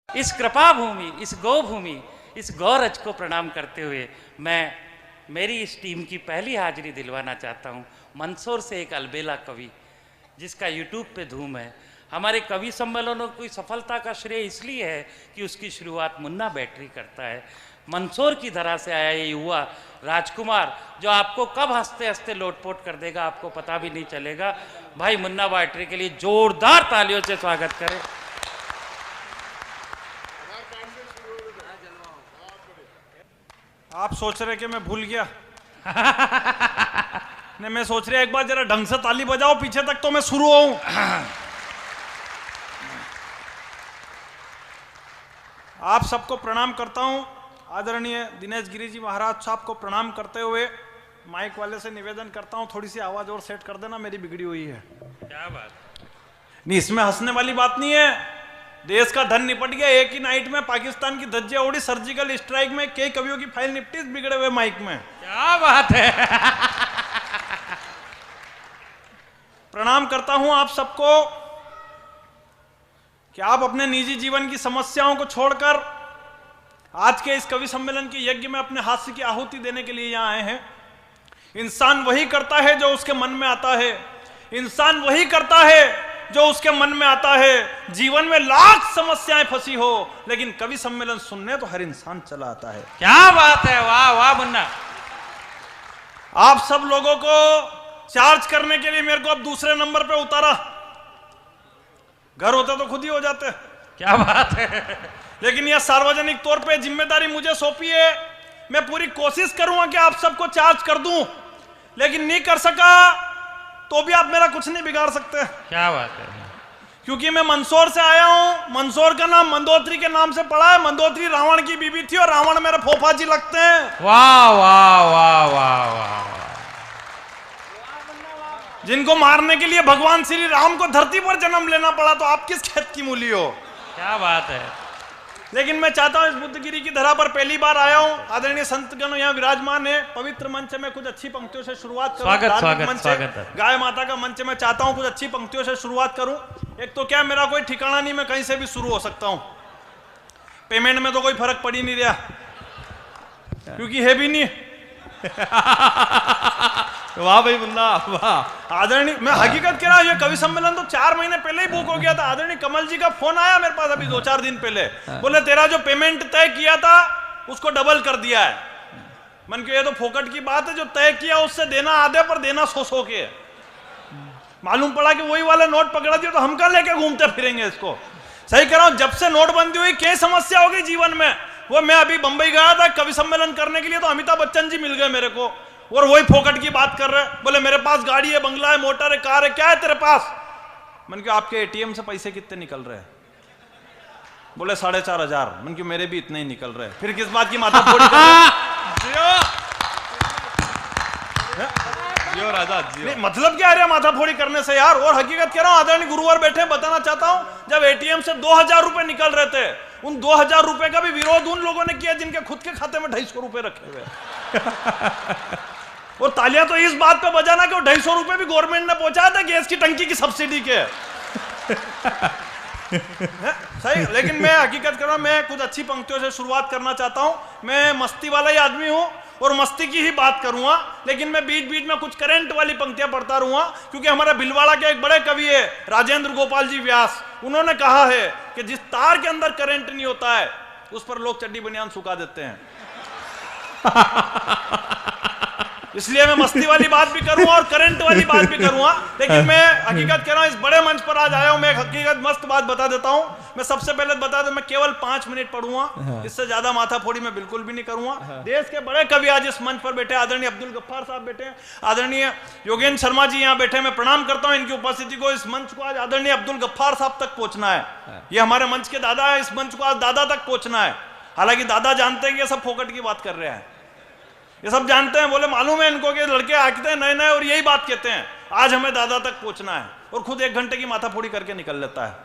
इस कृपा भूमि, इस गौ भूमि, इस गौरज को प्रणाम करते हुए मैं मेरी इस टीम की पहली हाजिरी दिलवाना चाहता हूँ। मंदसौर से एक अलबेला कवि जिसका यूट्यूब पे धूम है। हमारे कवि सम्मेलनों की सफलता का श्रेय इसलिए है कि उसकी शुरुआत मुन्ना बैटरी करता है। मंदसौर की धरा से आया ये युवा राजकुमार जो आपको कब हंसते हंसते लोटपोट कर देगा आपको पता भी नहीं चलेगा। भाई मुन्ना बैटरी के लिए जोरदार तालियों से स्वागत करें। आप सोच रहे कि मैं भूल गया? नहीं, मैं सोच रहा एक बार जरा ढंग से ताली बजाओ, पीछे तक तो मैं शुरू हूं। आप सबको प्रणाम करता हूं। आदरणीय दिनेश गिरी जी महाराज साहब को प्रणाम करते हुए माइक वाले से निवेदन करता हूं थोड़ी सी आवाज और सेट कर देना, मेरी बिगड़ी हुई है। क्या बात नहीं, इसमें हंसने वाली बात नहीं है। देश का धन निपट गया एक ही नाइट में, पाकिस्तान की धज्जियां उड़ी, सर्जिकल स्ट्राइक में कई कवियों की फाइल निपटी बिगड़े हुए माइक में। क्या बात है। प्रणाम करता हूं आप सबको कि आप अपने निजी जीवन की समस्याओं को छोड़कर आज के इस कवि सम्मेलन के यज्ञ में अपने हास्य की आहुति देने के लिए यहां आए हैं। इंसान वही करता है जो उसके मन में आता है। इंसान वही करता है जो उसके मन में आता है। जीवन में लाख समस्याएं फंसी हो लेकिन कवि सम्मेलन सुनने तो हर इंसान चला आता है। क्या बात है, वाह वाह मुन्ना। आप सब लोगों को चार्ज करने के लिए मेरे को अब दूसरे नंबर पे उतारा। घर होते तो खुद ही हो जाते। क्या बात है। लेकिन यह सार्वजनिक तौर पे जिम्मेदारी मुझे सौंपी है। मैं पूरी कोशिश करूंगा कि आप सबको चार्ज कर दूं, लेकिन नहीं कर सका तो भी आप मेरा कुछ नहीं बिगाड़ सकते। क्या बात है। क्योंकि मैं मंदसौर से आया हूं। मंदसौर का नाम मंदोत्री के नाम से पड़ा है। मंदोत्री रावण की बीबी थी और रावण मेरे फोफा जी लगते हैं। वाह वाह वाह वाह वाह। जिनको मारने के लिए भगवान श्री राम को धरती पर जन्म लेना पड़ा तो आप किस खेत की मूली हो। क्या बात है। लेकिन मैं चाहता हूं इस बुद्धगिरी की धरा पर पहली बार आया हूं। आदरणीय संतगण यहाँ विराजमान है। पवित्र मंच में कुछ अच्छी पंक्तियों से शुरुआत करूं। स्वागत। गाय माता का मंच में चाहता हूं कुछ अच्छी पंक्तियों से शुरुआत करूं। एक तो क्या मेरा कोई ठिकाना नहीं, मैं कहीं से भी शुरू हो सकता हूं। पेमेंट में तो कोई फर्क पड़ ही नहीं रहा क्योंकि है भी नहीं। वाह भाई मुन्ना वाह। आदरणीय, मैं हकीकत कह रहा हूं, ये कवि सम्मेलन तो 4 महीने पहले ही बुक हो गया था। आदरणीय कमल जी का फोन आया मेरे पास अभी 2-4 दिन पहले। बोले तेरा जो पेमेंट तय किया था उसको डबल कर दिया है। मन के ये तो फोकट की बात है, जो तय किया उससे देना आधे पर देना 100 के। मालूम पड़ा कि वही वाला नोट पकड़ा दिया तो हम कहाँ लेके घूमते फिरेंगे इसको। सही कह रहा हूं, जब से नोटबंदी हुई क्या समस्या हो गई जीवन में। वो मैं अभी बंबई गया था कवि सम्मेलन करने के लिए, तो अमिताभ बच्चन जी मिल गए मेरे को और वही फोकट की बात कर रहे। बोले मेरे पास गाड़ी है, बंगला है, मोटर है, कार है, क्या है तेरे पास। मन के आपके एटीएम से पैसे कितने निकल रहे हैं? बोले 4,500। मन के मेरे भी इतने ही निकल रहे हैं। फिर किस बात की माथा फोड़ी जियो राजा जियो। मतलब क्या है माथा फोड़ी करने से यार। और हकीकत कह रहा हूं, आदरणीय गुरुवर बैठे बताना चाहता हूं, जब एटीएम से 2,000 रुपए निकल रहे थे, उन 2,000 रुपए का भी विरोध उन लोगों ने किया जिनके खुद के खाते में 250 रुपए रखे हुए। और तालियां तो इस बात पे बजाना कि 250 रुपए भी गवर्नमेंट ने पहुंचाया था गैस की टंकी की सब्सिडी के। सही। लेकिन मैं हकीकत कर रहा हूं, मैं कुछ अच्छी पंक्तियों से शुरुआत करना चाहता हूं। मैं मस्ती वाला ही आदमी हूं और मस्ती की ही बात करूंगा, लेकिन मैं बीच बीच में कुछ करंट वाली पंक्तियां पढ़ता रहूंगा। क्योंकि हमारा भिलवाड़ा के एक बड़े कवि है राजेंद्र गोपाल जी व्यास, उन्होंने कहा है कि जिस तार के अंदर करंट नहीं होता है उस पर लोग चड्डी बनियान सुखा देते हैं। इसलिए मैं मस्ती वाली बात भी करूंगा और करंट वाली बात भी करूंगा। लेकिन मैं हकीकत कह रहा हूं, इस बड़े मंच पर आज आया हूं। मैं हकीकत मस्त बात बता देता हूं। मैं सबसे पहले बता दूं, मैं केवल 5 मिनट पढ़ूंगा, इससे ज्यादा माथा फोड़ी मैं बिल्कुल भी नहीं करूंगा। देश के बड़े कवि आज इस मंच पर बैठे, आदरणीय अब्दुल गफ्फार साहब बैठे, आदरणीय योगेंद्र शर्मा जी यहाँ बैठे। मैं प्रणाम करता हूँ इनकी उपस्थिति को। इस मंच को आज आदरणीय अब्दुल गफ्फार साहब तक पहुंचना है। ये हमारे मंच के दादा है, इस मंच को आज दादा तक पहुंचना है। हालांकि दादा जानते हैं कि ये सब फोकट की बात कर रहे हैं, ये सब जानते हैं। बोले मालूम है इनको कि लड़के आते हैं नए नए और यही बात कहते हैं आज हमें दादा तक पहुंचना है, और खुद 1 घंटे की माथा फोड़ी करके निकल लेता है।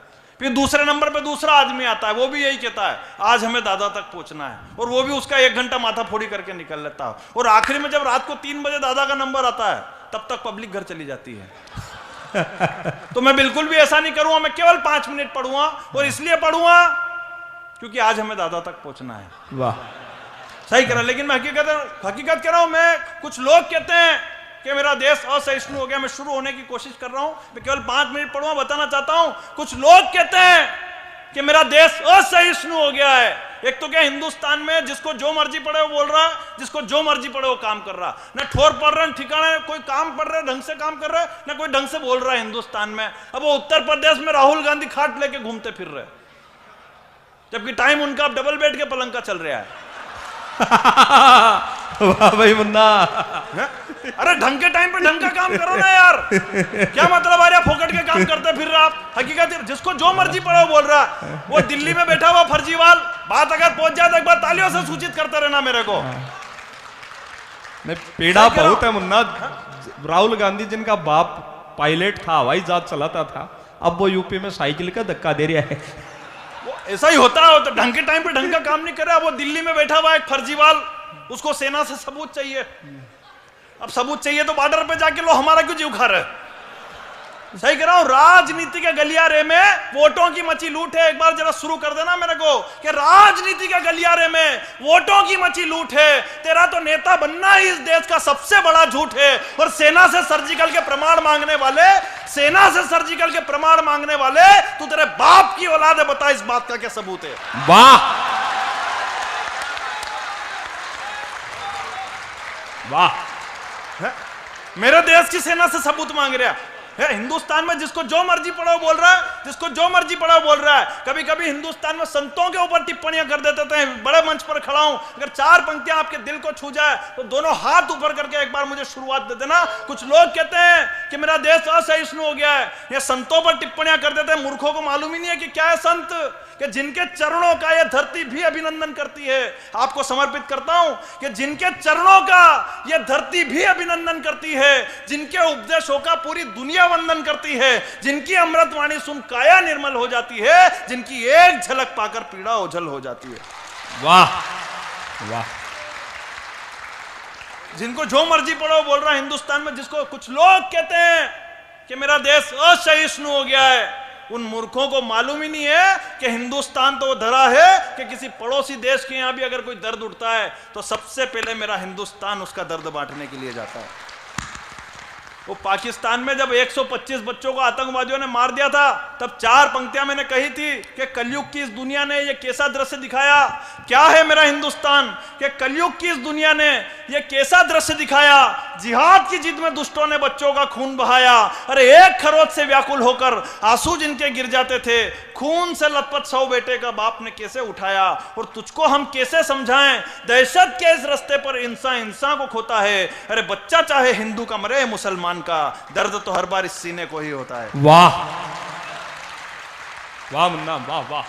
फिर दूसरे नंबर पे दूसरा आदमी आता है, वो भी यही कहता है आज हमें दादा तक पहुंचना है, और वो भी उसका 1 घंटा माथा फोड़ी करके निकल लेता है। और आखिरी में जब रात को 3 बजे दादा का नंबर आता है तब तक पब्लिक घर चली जाती है। तो मैं बिल्कुल भी ऐसा नहीं करूंगा। मैं केवल 5 मिनट पढ़ूंगा, और इसलिए पढ़ूंगा क्योंकि आज हमें दादा तक पहुंचना है। वाह, सही करा। लेकिन मैं हकीकत कह रहा हूं। मैं, कुछ लोग कहते हैं कि मेरा देश असहिष्णु हो गया। मैं शुरू होने की कोशिश कर रहा हूं, मैं केवल 5 मिनट पढ़ूंगा, बताना चाहता हूं। कुछ लोग कहते हैं कि मेरा देश असहिष्णु हो गया है। एक तो क्या, हिंदुस्तान में जिसको जो मर्जी पड़े वो बोल रहा है, जिसको जो मर्जी पड़े वो काम कर रहा, ना ठोर पड़ रहे, ठिकाने कोई काम पड़ रहे, ढंग से काम कर रहे, ना कोई ढंग से बोल रहा है हिंदुस्तान में। अब वो उत्तर प्रदेश में राहुल गांधी खाट लेके घूमते फिर रहे, जबकि टाइम उनका अब डबल बेड के पलंग का चल रहा है। वाह भाई मुन्ना, अरे ढंग के टाइम पे ढंग का काम करो ना यार। क्या मतलब आ रहा, फोकट के काम करते फिर रहा आप। हकीकत जिसको जो मर्जी पड़े वो बोल रहा है। वो दिल्ली में बैठा हुआ फर्जीवाल, बात अगर पहुंच जाए तो एक बार तालियों से सूचित करते रहना मेरे को। मैं पीड़ा बहुत है मुन्ना। राहुल गांधी जिनका बाप पायलट था, हवाई जहाज चलाता था, अब वो यूपी में साइकिल का धक्का दे रहा है। वो ऐसा ही होता है, तो ढंग के टाइम पे ढंग का काम नहीं कर रहा। वो दिल्ली में बैठा हुआ एक फर्जीवाल, उसको सेना से सबूत चाहिए। अब सबूत चाहिए तो बॉर्डर पे जाके लो, हमारा क्यों जीव खा रहे। सही कह रहा हूं। राजनीति के गलियारे में वोटों की मची लूट है। एक बार जरा शुरू कर देना मेरे को कि राजनीति के गलियारे में वोटों की मची लूट है। तेरा तो नेता बनना ही इस देश का सबसे बड़ा झूठ है। और सेना से सर्जिकल के प्रमाण मांगने वाले, सेना से सर्जिकल के प्रमाण मांगने वाले, तू तेरे बाप की औलाद है, बता इस बात का क्या सबूत है। वाह वाह, मेरे देश की सेना से सबूत मांग रहा है। हिंदुस्तान में जिसको जो मर्जी पड़ा वो बोल रहा है, जिसको जो मर्जी पड़ा वो बोल रहा है। कभी कभी हिंदुस्तान में संतों के ऊपर टिप्पणियां कर देते थे। बड़े मंच पर खड़ा हूं, अगर 4 पंक्तियां आपके दिल को छू जाए तो दोनों हाथ ऊपर करके एक बार मुझे शुरुआत दे देना। कुछ लोग कहते हैं कि मेरा देश असहिष्णु हो गया है, ये संतों पर टिप्पणियां कर देते हैं। मूर्खों को मालूम ही नहीं है कि क्या है संत, कि जिनके चरणों का यह धरती भी अभिनंदन करती है। आपको समर्पित करता हूं कि जिनके चरणों का यह धरती भी अभिनंदन करती है, जिनके उपदेशों का पूरी दुनिया वंदन करती है, जिनकी अमृतवाणी सुन काया निर्मल हो जाती है, जिनकी एक झलक पाकर पीड़ा ओझल हो जाती है। वाह वाह, जिनको जो मर्जी पढ़ो बोल रहा है हिंदुस्तान में। जिसको कुछ लोग कहते हैं कि मेरा देश असहिष्णु हो गया है, उन मूर्खों को मालूम ही नहीं है कि हिंदुस्तान तो वो धरा है कि किसी पड़ोसी देश के यहां भी अगर कोई दर्द उठता है तो सबसे पहले मेरा हिंदुस्तान उसका दर्द बांटने के लिए जाता है। वो पाकिस्तान में जब 125 बच्चों को आतंकवादियों ने मार दिया था, तब 4 पंक्तियां मैंने कही थी कि कलयुग की इस दुनिया ने ये कैसा दृश्य दिखाया। क्या है मेरा हिंदुस्तान, कि कलयुग की इस दुनिया ने ये कैसा दृश्य दिखाया। जिहाद की जिद में दुष्टों ने बच्चों का खून बहाया। अरे एक खरोच से व्याकुल होकर आंसू जिनके गिर जाते थे, खून से लथपथ 100 बेटे का बाप ने कैसे उठाया। और तुझको हम कैसे समझाएं, दहशत के इस रास्ते पर इंसान इंसान को खोता है। अरे बच्चा चाहे हिंदू का मरे मुसलमान का, दर्द तो हर बार इस सीने को ही होता है। वाह वाह मुन्ना, वाह वाह।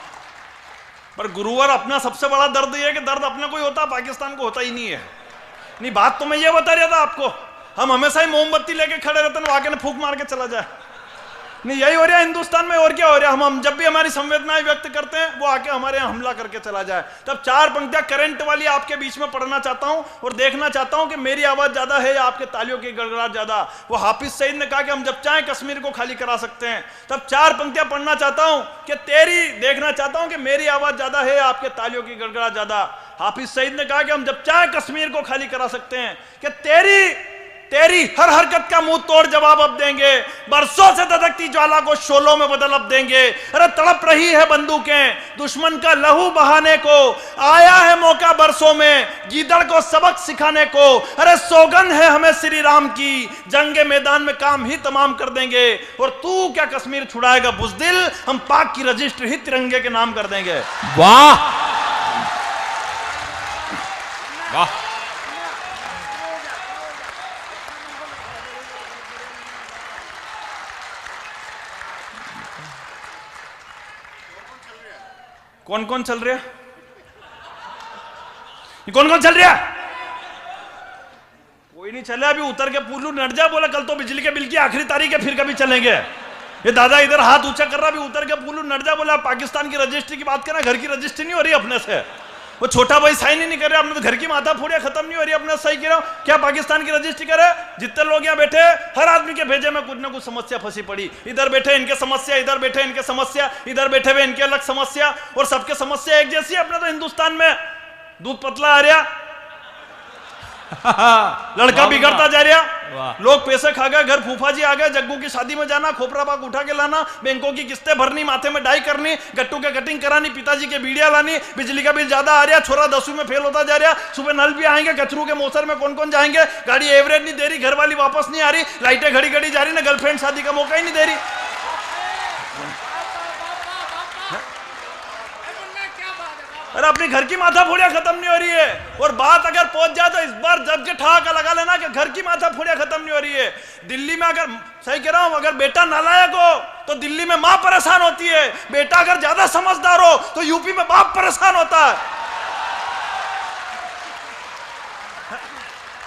पर गुरुवर, अपना सबसे बड़ा दर्द यह है कि दर्द अपने को ही होता, पाकिस्तान को होता ही नहीं है। नहीं, बात तो मैं ये बता रहा था आपको, हम हमेशा ही मोमबत्ती लेके खड़े रहते हैं, आगे ने फूंक मार के चला जाए। नहीं, यही हो रहा है हिंदुस्तान में। और क्या हो रहा है, हम जब भी हमारी संवेदनाएं व्यक्त करते हैं वो आके हमारे यहाँ हमला करके चला जाए। तब 4 पंक्तियां करंट वाली आपके बीच में पढ़ना चाहता हूं और देखना चाहता हूं कि मेरी आवाज ज्यादा है या आपके तालियों की गड़गड़ाहट ज्यादा। वो हाफिज सईद ने कहा कि हम जब चाहें कश्मीर को खाली करा सकते हैं। तब 4 पंक्तियां पढ़ना चाहता हूं कि देखना चाहता हूं कि मेरी आवाज ज्यादा है या आपके तालियों की गड़गड़ाहट ज्यादा। हाफिज सईद ने कहा कि हम जब चाहें कश्मीर को खाली करा सकते हैं, कि तेरी हर हरकत का मुंह तोड़ जवाब अब देंगे। बरसों से धधकती ज्वाला को शोलों में बदल अब देंगे। अरे तड़प रही है बंदूकें दुश्मन का लहू बहाने को, आया है मौका बरसों में गीदड़ को सबक सिखाने को। अरे सौगंध है हमें श्री राम की, जंगे मैदान में काम ही तमाम कर देंगे। और तू क्या कश्मीर छुड़ाएगा बुज़दिल, हम पाक की रजिस्ट्री ही तिरंगे के नाम कर देंगे। वाह वाह, कौन कौन चल रहा है, कौन कौन चल रहा है? कोई नहीं चले। अभी उतर के पूछ लू, नट जा, बोला कल तो बिजली के बिल की आखिरी तारीख है, फिर कभी चलेंगे। ये दादा इधर हाथ ऊंचा कर रहा, अभी उतर के पूछ लू, नट जा, बोला पाकिस्तान की रजिस्ट्री की बात करना, घर की रजिस्ट्री नहीं हो रही अपने से। वो छोटा भाई साइन ही नहीं कर रहे, आपने तो घर की माथा फोड़िया खत्म नहीं हो रही, अपना सही कह रहा हूं। क्या पाकिस्तान की रजिस्ट्री करे? जितने लोग यहाँ बैठे हर आदमी के भेजे में कुछ ना कुछ समस्या फंसी पड़ी। इधर बैठे इनके समस्या, इधर बैठे इनके समस्या, इधर बैठे हुए इनके अलग समस्या, और सबके समस्या एक जैसी है। अपने तो हिंदुस्तान में दूध पतला आ रहा, लड़का बिगड़ता जा रहा, लोग पैसे खा गए, घर फूफा जी आ गए, जग्गू की शादी में जाना, खोपरा पाक उठा के लाना, बैंकों की किस्तें भरनी, माथे में डाई करनी, गट्टू के कटिंग करानी, पिताजी के बीड़िया लानी, बिजली का बिल ज्यादा आ रहा, छोरा 10वीं में फेल होता जा रहा, सुबह नल भी आएंगे, कचरू के मौसम में कौन कौन जाएंगे, गाड़ी एवरेज नहीं दे रही, घर वाली वापस नहीं आ रही, लाइटें घड़ी घड़ी जा रही ना, गर्लफ्रेंड शादी का मौका ही नहीं दे रही। अरे अपनी घर की माथा फोड़िया खत्म नहीं हो रही है, और बात अगर पहुंच जाए तो इस बार जब के ठहाका लगा लेना कि घर की माथा फोड़िया खत्म नहीं हो रही है। दिल्ली में अगर, सही कह रहा हूं, अगर बेटा नालायक हो तो दिल्ली में मां परेशान होती है, बेटा अगर ज्यादा समझदार हो तो यूपी में बाप परेशान होता है।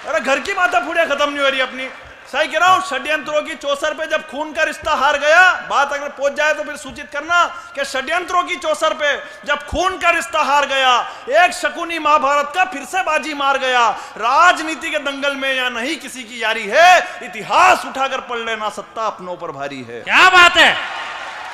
अरे घर की माथा फोड़िया खत्म नहीं हो रही अपनी, सही कह रहा हूं। षड्यंत्रों की चौसर पे जब खून का रिश्ता हार गया, बात अगर पहुंच जाए तो फिर सूचित करना कि षड्यंत्रों की चौसर पे जब खून का रिश्ता हार गया, एक शकुनी महाभारत का फिर से बाजी मार गया। राजनीति के दंगल में या नहीं किसी की यारी है, इतिहास उठाकर पढ़ लेना, सत्ता अपनों पर भारी है। क्या बात है,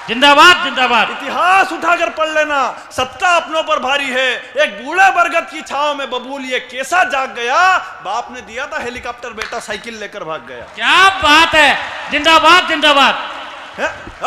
जिंदाबाद जिंदाबाद। इतिहास उठाकर पढ़ लेना, सत्ता अपनों पर भारी है। एक बूढ़े बरगद की छांव में बबूल ये कैसा जाग गया, बाप ने दिया था हेलीकॉप्टर, बेटा साइकिल लेकर भाग गया। क्या बात है, जिंदाबाद जिंदाबाद।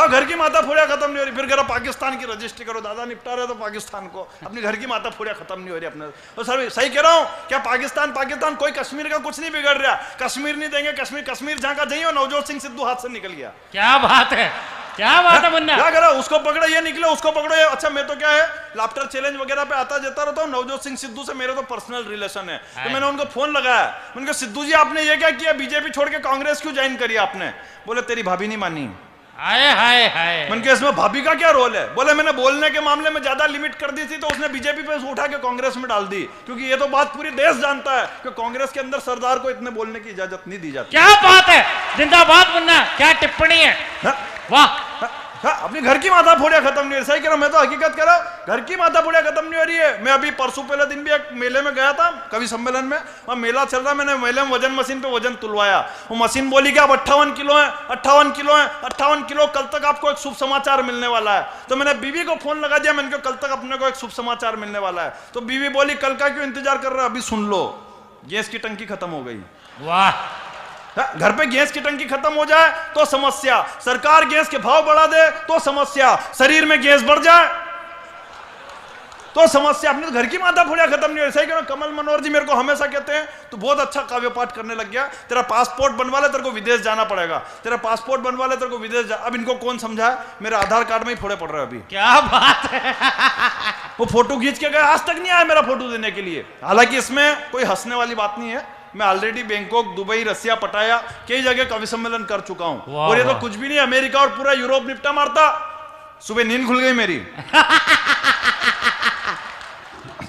घर की माता फोड़िया खत्म नहीं हो रही, फिर करो पाकिस्तान की रजिस्ट्री करो, दादा निपटा रहे तो पाकिस्तान को, अपनी घर की माता फोड़िया खत्म नहीं हो रही अपने। तो सर सही कह रहा हूं, क्या पाकिस्तान पाकिस्तान कोई कश्मीर का कुछ नहीं बिगड़ रहा, कश्मीर नहीं देंगे, कश्मीर कश्मीर जहां का जाइए, नवजोत सिंह सिद्धू हाथ से निकल गया। क्या बात है, क्या बात है मुन्ना, क्या करा, उसको पकड़ो ये निकले, उसको पकड़ो ये। अच्छा मैं तो क्या है लाफ्टर चैलेंज वगैरह पे आता जाता रहता हूँ, नवजोत सिंह सिद्धू से मेरे तो पर्सनल रिलेशन है, तो मैंने उनको फोन लगाया, मैंने कहा सिद्धू जी आपने ये क्या किया, बीजेपी छोड़ के कांग्रेस क्यों ज्वाइन करी आपने? बोले तेरी भाभी नहीं मानी। हाय हाय हाय। मैंने कहा इसमें भाभी का क्या रोल है? बोले मैंने बोलने के मामले में ज्यादा लिमिट कर दी थी तो उसने बीजेपी पे उठा के कांग्रेस में डाल दी, क्योंकि ये तो बात पूरी देश जानता है कि कांग्रेस के अंदर सरदार को इतने बोलने की इजाजत नहीं दी जाती। क्या बात है, जिंदाबाद मुन्ना, क्या टिप्पणी है, वाह। अपनी घर की माथा फोड़िया खत्म नहीं हो रही, सही कह रहा हूं, मैं तो हकीकत कह रहा हूं, घर की माथा फोड़िया खत्म नहीं हो रही है। मैं अभी परसों पहले दिन भी एक मेले में गया था, कवि सम्मेलन में, वहां मेला चल रहा, मैंने मेले में वजन मशीन पे वजन तुलवाया, वो मशीन बोली कि आप 58 किलो है, 58 किलो है, 58 किलो, कल तक आपको एक शुभ समाचार मिलने वाला है। तो मैंने बीवी को फोन लगा दिया, मैंने कहा कल तक अपने को एक शुभ समाचार मिलने वाला है। तो बीवी बोली कल का क्यों इंतजार कर रहा है, अभी सुन लो, गैस की टंकी खत्म हो गई। वाह। घर पे गैस की टंकी खत्म हो जाए तो समस्या, सरकार गैस के भाव बढ़ा दे तो समस्या, शरीर में गैस बढ़ जाए तो समस्या। अपने तो घर की माथा फोड़िया खत्म नहीं हो रही, सही कह रहा हूं। कमल मनोहर जी मेरे को हमेशा कहते हैं तो बहुत अच्छा काव्य पाठ करने लग गया, तेरा पासपोर्ट बनवा ले, तेरे को विदेश जाना पड़ेगा, तेरा पासपोर्ट बनवा ले, तेरे को विदेश जा। अब इनको कौन समझाए, मेरे आधार कार्ड में ही फोड़े पड़ रहे हैं अभी। क्या बात है। वो फोटो खींच के गए, आज तक नहीं आया मेरा फोटो देने के लिए। हालांकि इसमें कोई हंसने वाली बात नहीं है, मैं ऑलरेडी बैंकॉक, दुबई, रसिया, पटाया कई जगह कवि सम्मेलन कर चुका हूं, और ये तो कुछ भी नहीं, अमेरिका और पूरा यूरोप निपटा मारता। सुबह नींद खुल गई मेरी।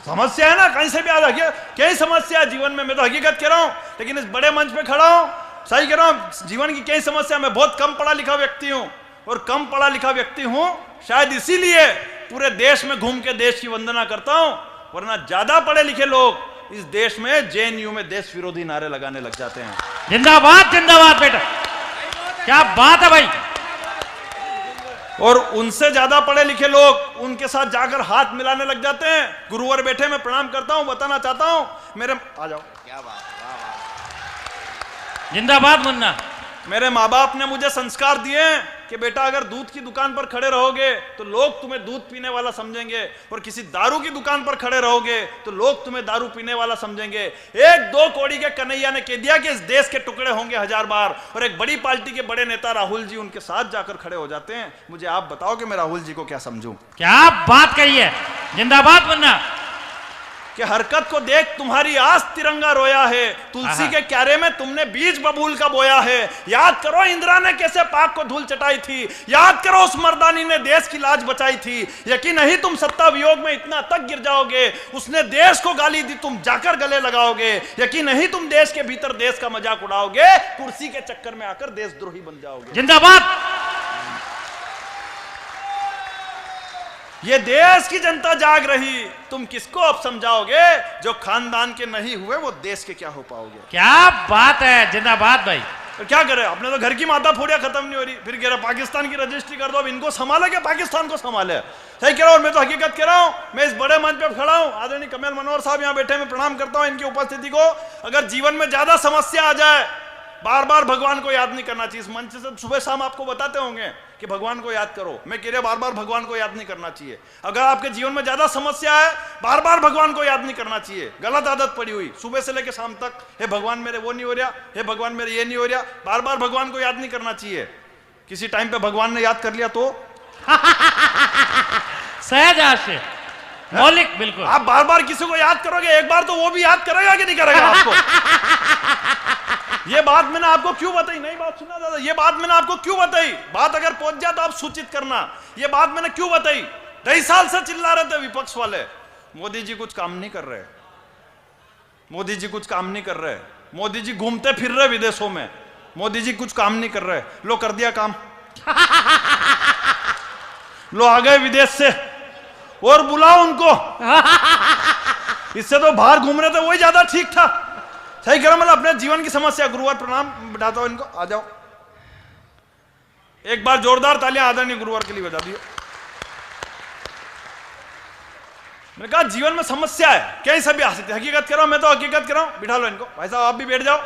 समस्या है ना, कहीं से भी आ गया, कई समस्या है जीवन में, मैं तो हकीकत कह रहा हूं, लेकिन इस बड़े मंच पे खड़ा हूं, सही कह रहा हूं, जीवन की कई समस्या। मैं बहुत कम पढ़ा लिखा व्यक्ति हूं, और कम पढ़ा लिखा व्यक्ति हूं शायद इसीलिए पूरे देश में घूम के देश की वंदना करता हूं, वरना ज्यादा पढ़े लिखे लोग इस देश में जेएनयू में देश विरोधी नारे लगाने लग जाते हैं। जिंदाबाद जिंदाबाद बेटा, क्या बात है भाई। और उनसे ज्यादा पढ़े लिखे लोग उनके साथ जाकर हाथ मिलाने लग जाते हैं। गुरुवर बैठे मैं प्रणाम करता हूं, बताना चाहता हूं, मेरे आ जाओ, क्या बात, जिंदाबाद मुन्ना। मेरे माँ बाप ने मुझे संस्कार दिए कि बेटा अगर दूध की दुकान पर खड़े रहोगे तो लोग तुम्हें दूध पीने वाला समझेंगे, और किसी दारू की दुकान पर खड़े रहोगे तो लोग तुम्हें दारू पीने वाला समझेंगे। एक दो कौड़ी के कन्हैया ने कह दिया कि इस देश के टुकड़े होंगे 1000 बार, और एक बड़ी पार्टी के बड़े नेता राहुल जी उनके साथ जाकर खड़े हो जाते हैं। मुझे आप बताओ कि मैं राहुल जी को क्या समझूं। क्या बात कही है, जिंदाबाद मुन्ना। कि हरकत को देख तुम्हारी आस तिरंगा रोया है, तुलसी के क्यारे में तुमने बीज बबूल का बोया है। याद करो इंदिरा ने कैसे पाक को धूल चटाई थी, याद करो उस मर्दानी ने देश की लाज बचाई थी। यकीन नहीं तुम सत्ता वियोग में इतना तक गिर जाओगे, उसने देश को गाली दी तुम जाकर गले लगाओगे। यकीन नहीं तुम देश के भीतर देश का मजाक उड़ाओगे, कुर्सी के चक्कर में आकर देशद्रोही बन जाओगे। जिंदाबाद। ये देश की जनता जाग रही, तुम किसको अब समझाओगे? जो खानदान के नहीं हुए वो देश के क्या हो पाओगे? क्या बात है, जिंदाबाद भाई। तो क्या करे, अपने तो घर की माता फोड़िया खत्म नहीं हो रही, फिर कह रहे पाकिस्तान की रजिस्ट्री कर दो। अब इनको संभाले क्या पाकिस्तान को संभाले? सही कह रहा हूं, मैं तो हकीकत कह रहा हूं। मैं इस बड़े मंच पे खड़ा हूं, आदरणीय कमल मनोहर साहब यहाँ बैठे, मैं प्रणाम करता हूं इनकी उपस्थिति को। अगर जीवन में ज्यादा समस्या आ जाए, बार बार भगवान को याद नहीं करना चाहिए। इस मंच से सुबह शाम आपको बताते होंगे कि भगवान को याद करो, मैं कह रहा बार बार भगवान को याद नहीं करना चाहिए। अगर आपके जीवन में ज्यादा समस्या है, बार बार भगवान को याद नहीं करना चाहिए। गलत आदत पड़ी हुई, सुबह से लेकर शाम तक, हे भगवान मेरे वो नहीं हो रहा, हे भगवान मेरे ये नहीं हो रहा, बार बार भगवान को याद नहीं करना चाहिए। किसी टाइम पे भगवान ने याद कर लिया तो सहज आशय, मौलिक, बिल्कुल। आप बार बार किसी को याद करोगे, एक बार तो वो भी याद करेगा कि नहीं करेगा आपको? ये बात मैंने आपको क्यों बताई? नहीं बात सुना दादा, ये बात मैंने आपको क्यों बताई? बात अगर पहुंच जाए तो आप सूचित करना। ये बात मैंने क्यों बताई? 2.5 साल से चिल्ला रहे थे विपक्ष वाले, मोदी जी कुछ काम नहीं कर रहे, मोदी जी कुछ काम नहीं कर रहे, मोदी जी घूमते फिर रहे विदेशों में, मोदी जी कुछ काम नहीं कर रहे। लो कर दिया काम, लो आ गए विदेश से, और बुलाओ उनको। इससे तो बाहर घूम रहे थे वही ज्यादा ठीक था। सही करो, मतलब अपने जीवन की समस्या। गुरुवार प्रणाम बिठाता हूं इनको, आ जाओ। एक बार जोरदार तालियां आदरणीय गुरुवार के लिए बजा दियो। मैंने कहा जीवन में समस्या है, कहीं से भी आ सकती है। हकीकत कह रहा हूं, मैं तो हकीकत कह रहा हूं। बिठा लो इनको, भाई साहब आप भी बैठ जाओ,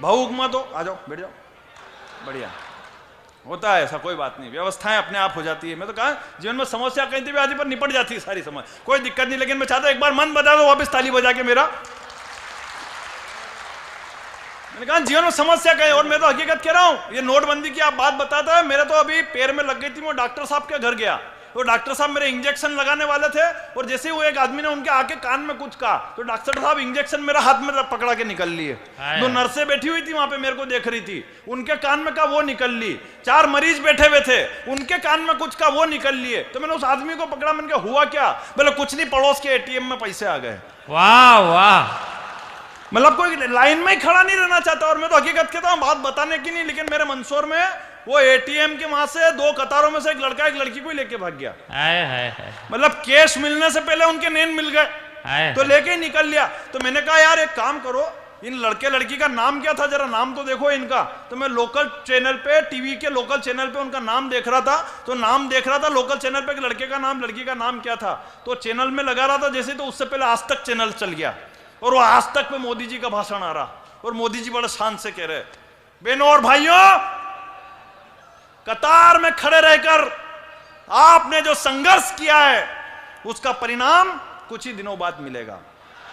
भावुक मत हो, आ जाओ बैठ जाओ। बढ़िया होता है ऐसा, कोई बात नहीं, व्यवस्थाएं अपने आप हो जाती है। मैं तो कहा जीवन में समस्या कहीं भी आती पर निपट जाती है सारी समझ, कोई दिक्कत नहीं। लेकिन मैं चाहता हूं एक बार मन बता दो वापस ताली बजा के मेरा। मैंने कहा जीवन में समस्या कहीं, और मैं तो हकीकत कह रहा हूं, ये नोटबंदी की आप बात बताता है, मेरे तो अभी पैर में लग गई थी। मैं डॉक्टर साहब के घर गया, तो डॉक्टर साहब मेरे इंजेक्शन लगाने वाले थे, और जैसे ही वो एक आदमी ने उनके आके कान में कुछ कहा, तो डॉक्टर साहब इंजेक्शन मेरा हाथ में पकड़ा के निकल लिए। दो नर्सें बैठी हुई थी वहां पे, मेरे को देख रही थी, उनके कान में कहा वो निकल ली। 4 मरीज बैठे हुए थे, उनके कान में कुछ कहा वो निकल लिए। तो मैंने उस आदमी को पकड़ा, मैंने कहा हुआ क्या? बोले कुछ नहीं, पड़ोस के एटीएम में पैसे आ गए। वाह वाह, मतलब कोई लाइन में ही खड़ा नहीं रहना चाहता। और मैं तो हकीकत कहता हूं, बात बताने की नहीं, लेकिन मेरे मंदसौर में वो एटीएम के वहां से 2 कतारों में से एक लड़का एक लड़की को ही लेके भाग गया। मतलब कैश मिलने से पहले उनके नींद मिल गए, तो लेके ही निकल लिया। तो मैंने कहा यार एक काम करो, इन लड़के लड़की का नाम क्या था, जरा नाम तो देखो इनका। तो मैं लोकल चैनल पे, टीवी के लोकल चैनल पे उनका नाम देख रहा था, तो नाम देख रहा था लोकल चैनल पे, लड़के का नाम लड़की का नाम क्या था, तो चैनल में लगा रहा था जैसे, तो उससे पहले आज तक चैनल चल गया, और वो आज तक पे मोदी जी का भाषण आ रहा, और मोदी जी बड़े शान से कह रहे, बहनों और भाइयों, कतार में खड़े रहकर आपने जो संघर्ष किया है उसका परिणाम कुछ ही दिनों बाद मिलेगा।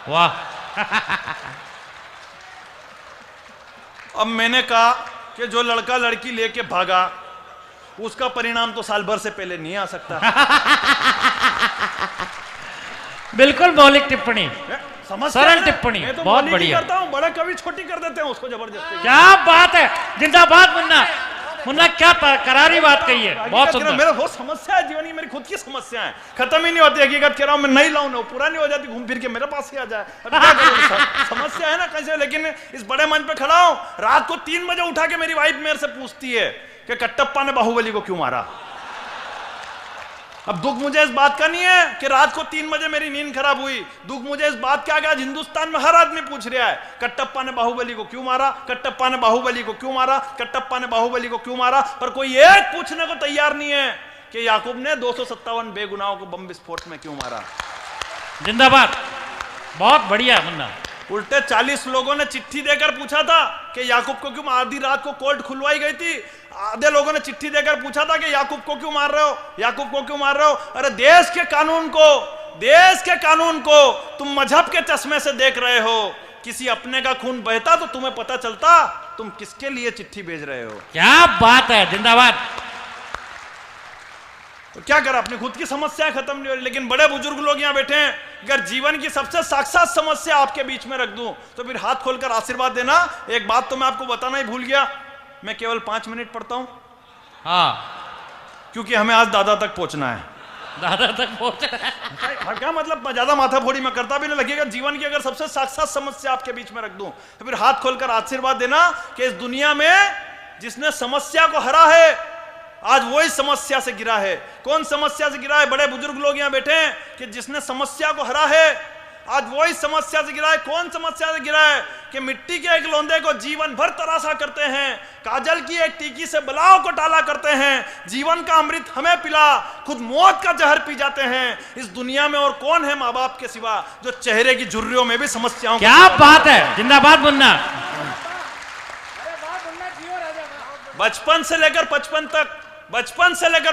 वाह। अब मैंने कहा कि जो लड़का लड़की लेके भागा उसका परिणाम तो साल भर से पहले नहीं आ सकता। बिल्कुल मौलिक टिप्पणी, सरल टिप्पणी, मैं तो बहुत बढ़िया। करता हूं, बड़े कवि छोटी कर देते हैं उसको जबरदस्ती। क्या बात है, जिंदाबाद मुन्ना। मुन्ना क्या करारी बात कही है, बहुत सुंदर। मेरा बहुत समस्या है जीवन की, मेरी खुद की समस्या है, खत्म ही नहीं होती। हकीकत कह रहा हूं, मैं नहीं लाऊं ना, पूरा नहीं हो जाती, घूम फिर के मेरे पास ही आ जाए। समस्या है ना कैसे। लेकिन इस बड़े मंच पे खड़ा हूं, रात को 3 बजे उठा के मेरी वाइफ मेरे से पूछती है कि कट्टप्पा ने बाहुबली को क्यों मारा। अब दुख मुझे इस बात का नहीं है कि रात को 3 बजे मेरी नींद खराब हुई, दुख मुझे इस बात का, आज हिंदुस्तान में हर आदमी पूछ रहा है कट्टप्पा ने बाहुबली को क्यों मारा, कट्टप्पा ने बाहुबली को क्यों मारा, कट्टप्पा ने बाहुबली को क्यों मारा। पर कोई एक पूछने को तैयार नहीं है कि याकूब ने 257 बेगुनाहों को बम विस्फोट में क्यों मारा। जिंदाबाद, बहुत बढ़िया मुन्ना। उल्टे 40 लोगों ने चिट्ठी देकर पूछा था कि याकूब को क्यों, आधी रात को कोर्ट खुलवाई गई थी, आधे लोगों ने चिट्ठी देकर पूछा था कि याकूब को क्यों मार रहे हो, याकूब को क्यों मार रहे हो। अरे देश के कानून को तुम मजहब के चश्मे से देख रहे हो। किसी अपने का खून बहता तो तुम्हें पता चलता तुम किसके लिए चिट्ठी भेज रहे हो। क्या बात है, जिंदाबाद। तो क्या करा, अपनी खुद की समस्या खत्म नहीं हो रही। लेकिन बड़े बुजुर्ग लोग यहाँ बैठे हैं, अगर जीवन की सबसे साक्षात समस्या आपके बीच में रख दूं तो फिर हाथ खोलकर आशीर्वाद देना। एक बात तो मैं आपको बताना ही भूल गया, मैं केवल 5 मिनट पढ़ता हूं। हाँ, क्योंकि हमें आज दादा तक पहुंचना है। दादा तक पहुंचना है। क्या मतलब, ज्यादा माथा फोड़ी मैं करता भी नहीं। लगेगा जीवन की अगर सबसे साक्षात समस्या आपके बीच में रख दूं तो फिर हाथ खोलकर आशीर्वाद देना कि इस दुनिया में जिसने समस्या को हरा है आज वही समस्या से गिरा है। कौन समस्या से गिरा है? बड़े बुजुर्ग लोग यहाँ बैठे हैं कि जिसने समस्या को हरा है, आज वही समस्या से गिरा है। कौन समस्या से गिरा है? कि मिट्टी के एक लोंदे को जीवन भर तराशा करते हैं, काजल की एक टीकी से बलाओं को टाला करते हैं, जीवन का अमृत हमें पिला, खुद मौत का जहर पी जाते हैं। इस दुनिया में और कौन है माँ बाप के सिवा जो चेहरे की झुर्रियों में भी समस्याओं? क्या बात है, जिंदाबाद मुन्ना। बचपन से लेकर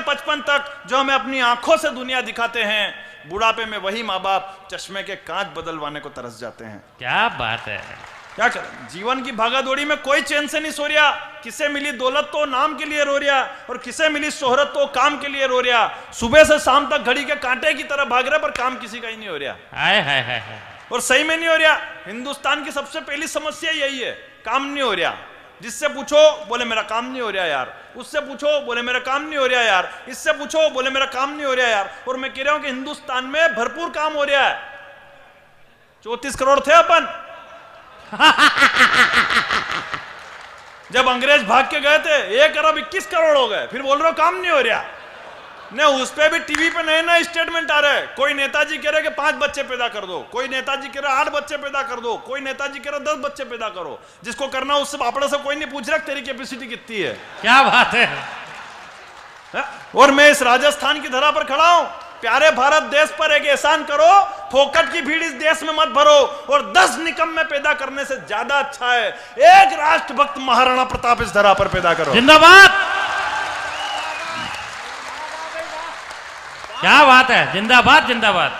55 तक जो हमें अपनी आंखों से दुनिया दिखाते हैं, बुढ़ापे में वही माँ बाप चश्मे के कांच बदलवाने को तरस जाते हैं। क्या बात है। क्या करें? जीवन की भागादौड़ी में कोई चैन से नहीं सो रहा। किसे मिली दौलत तो नाम के लिए रो रहा, और किसे मिली शोहरत तो काम के लिए रो रहा। सुबह से शाम तक घड़ी के कांटे की तरह भाग रहे, पर काम किसी का ही नहीं हो रहा। हाय हाय हाय। और सही में नहीं हो रहा। हिंदुस्तान की सबसे पहली समस्या यही है, काम नहीं हो रहा। जिससे पूछो बोले मेरा काम नहीं हो रहा यार, उससे पूछो बोले मेरा काम नहीं हो रहा यार, इससे पूछो बोले मेरा काम नहीं हो रहा यार। और मैं कह रहा हूं कि हिंदुस्तान में भरपूर काम हो रहा है। 34 करोड़ थे अपन जब अंग्रेज भाग के गए थे, 1 अरब 21 करोड़ हो गए, फिर बोल रहे हो काम नहीं हो रहा। नहीं, उस पे भी टीवी पे नए नए स्टेटमेंट आ रहे हैं। कोई नेताजी कह रहे कि 5 बच्चे पैदा कर दो, कोई नेताजी कह रहे 8 बच्चे पैदा कर दो, कोई नेताजी कह रहे 10 बच्चे पैदा करो। जिसको करना उससे आपड़े से कोई नहीं पूछ रहा तेरी कैपेसिटी कितनी है। क्या बात है। और मैं इस राजस्थान की धरा पर खड़ा हूं। प्यारे भारत देश पर एक एहसान करो, फोकट की भीड़ इस देश में मत भरो, और 10 निकम्मे पैदा करने से ज्यादा अच्छा है एक राष्ट्रभक्त महाराणा प्रताप इस धरा पर पैदा करो। जिंदाबाद। क्या बात है, जिंदाबाद जिंदाबाद।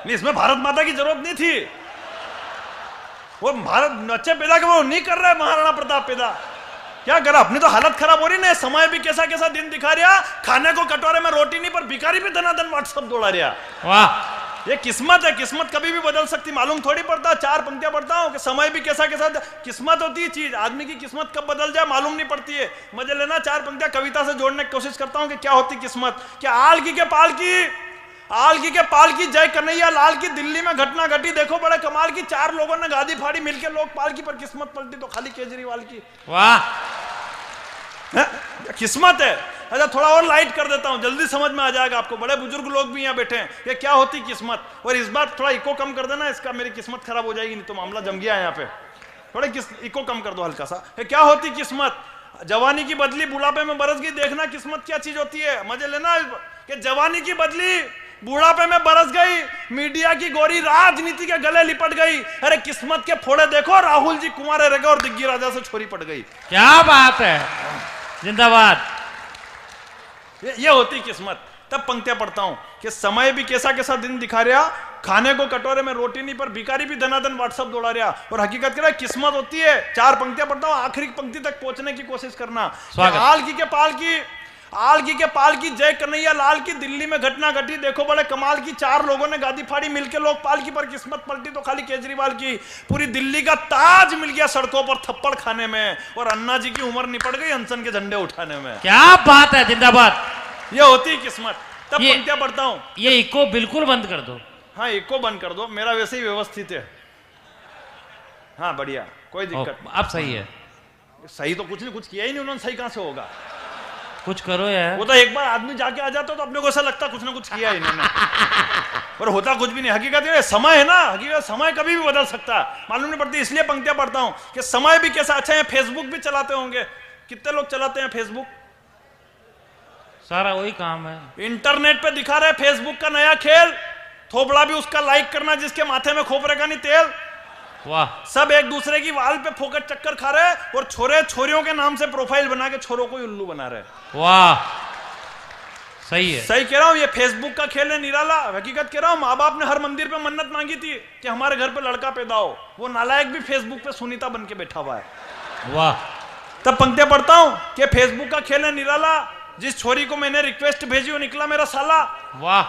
नहीं, इसमें भारत माता की जरूरत नहीं थी। वो भारत बच्चे पैदा कर, वो नहीं कर रहे महाराणा प्रताप पैदा। क्या करा? अपनी तो हालत खराब हो रही ना। समय भी कैसा कैसा दिन दिखा रहा, खाने को कटोरे में रोटी नहीं पर भिखारी भी धनाधन व्हाट्सएप दौड़ा रहा। वाह, ये किस्मत है। किस्मत कभी भी बदल सकती, मालूम थोड़ी पड़ता। 4 पंक्तियां पढ़ता हूं कि समय भी कैसा कैसा। किस्मत होती है चीज, आदमी की किस्मत कब बदल जाए मालूम नहीं पड़ती है। मजे लेना, 4 पंक्तियां कविता से जोड़ने की कोशिश करता हूं कि क्या होती किस्मत। क्या आलगी के पाल की जय कन्हैया लाल की, दिल्ली में घटना घटी देखो बड़े कमाल की। 4 लोगों ने गादी फाड़ी मिलकर लोग पाल की, पर किस्मत पलटी तो खाली केजरीवाल की। वाह, किस्मत है। अच्छा, थोड़ा और लाइट कर देता हूं, जल्दी समझ में आ जाएगा आपको। बड़े बुजुर्ग लोग भी यहाँ बैठे हैं कि क्या होती किस्मत। और इस बार थोड़ा इको कम कर देना, इसका मेरी किस्मत खराब हो जाएगी, नहीं तो मामला जम गया यहाँ पे। थोड़े इको कम कर दो हल्का सा। क्या होती किस्मत? जवानी की बदली बुढ़ापे में बरस गई। देखना किस्मत क्या चीज होती है, मजे लेना। कि जवानी की बदली बुढ़ापे में बरस गई, मीडिया की गोरी राजनीति के गले लिपट गई। अरे किस्मत के फोड़े देखो, राहुल जी कुंवारे रह गए और दिग्गी राजा से छोरी पड़ गई। क्या बात है, जिंदाबाद। ये होती किस्मत। तब पंक्तियां पढ़ता हूं कि समय भी कैसा कैसा दिन दिखा रहा, खाने को कटोरे में रोटी नहीं पर भिखारी भी धनाधन व्हाट्सएप दौड़ा रहा। और हकीकत क्या किस्मत होती है। 4 पंक्तियां पढ़ता हूं, आखिरी पंक्ति तक पहुंचने की कोशिश करना। आलगी के पाल की जय कन्हैया लाल की, दिल्ली में घटना घटी देखो बड़े कमाल की। 4 लोगों ने गादी फाड़ी मिलकर लोग पाल की, पर किस्मत पलटी तो खाली केजरीवाल की। पूरी दिल्ली का ताज मिल गया सड़कों पर थप्पड़ खाने में, और अन्ना जी की उम्र निपट गई अनशन के झंडे उठाने में। क्या बात है, जिंदाबाद। ये होती किस्मत। तब पंक्तियां पढ़ता हूं। ये इको बिल्कुल बंद कर दो। हाँ, इको बंद कर दो, मेरा वैसे ही व्यवस्थित है। हाँ बढ़िया, कोई दिक्कत। अब सही है। सही तो कुछ नहीं, कुछ किया ही नहीं उन्होंने, सही कहां से होगा। कुछ करो यार। वो तो एक बार आदमी जाके आ जाता तो अपने को ऐसा लगता कुछ ना कुछ किया ही इन्होंने, पर होता कुछ भी नहीं। हकीकत ये समय है ना, हकीकत समय कभी भी बदल सकता है, मालूम नहीं पड़ती। इसलिए पंक्तियां पढ़ता हूं कि समय भी कैसा अच्छा है। फेसबुक भी चलाते होंगे, कितने लोग चलाते हैं फेसबुक? सारा वही काम है। इंटरनेट पे दिखा रहे फेसबुक का नया खेल, थोबड़ा भी उसका लाइक करना जिसके माथे में खोपरे का नहीं तेल। वाह, सब एक दूसरे की वाल पे फोकट चक्कर खा रहे, और छोरे छोरियों के नाम से प्रोफाइल बना के छोरों को उल्लू बना रहे। वाह, सही है। सही कह रहा हूं, ये फेसबुक का खेल है निराला। हकीकत कह रहा हूं, माँ बाप ने हर मंदिर पे मन्नत मांगी थी कि हमारे घर पे लड़का पैदा हो। वो नालायक भी फेसबुक पे सुनीता बन के बैठा हुआ है। वाह। तब पंक्तियां पढ़ता हूं कि फेसबुक का खेल है निराला। जिस छोरी को मैंने रिक्वेस्ट भेजी वो निकला मेरा साला। वाह।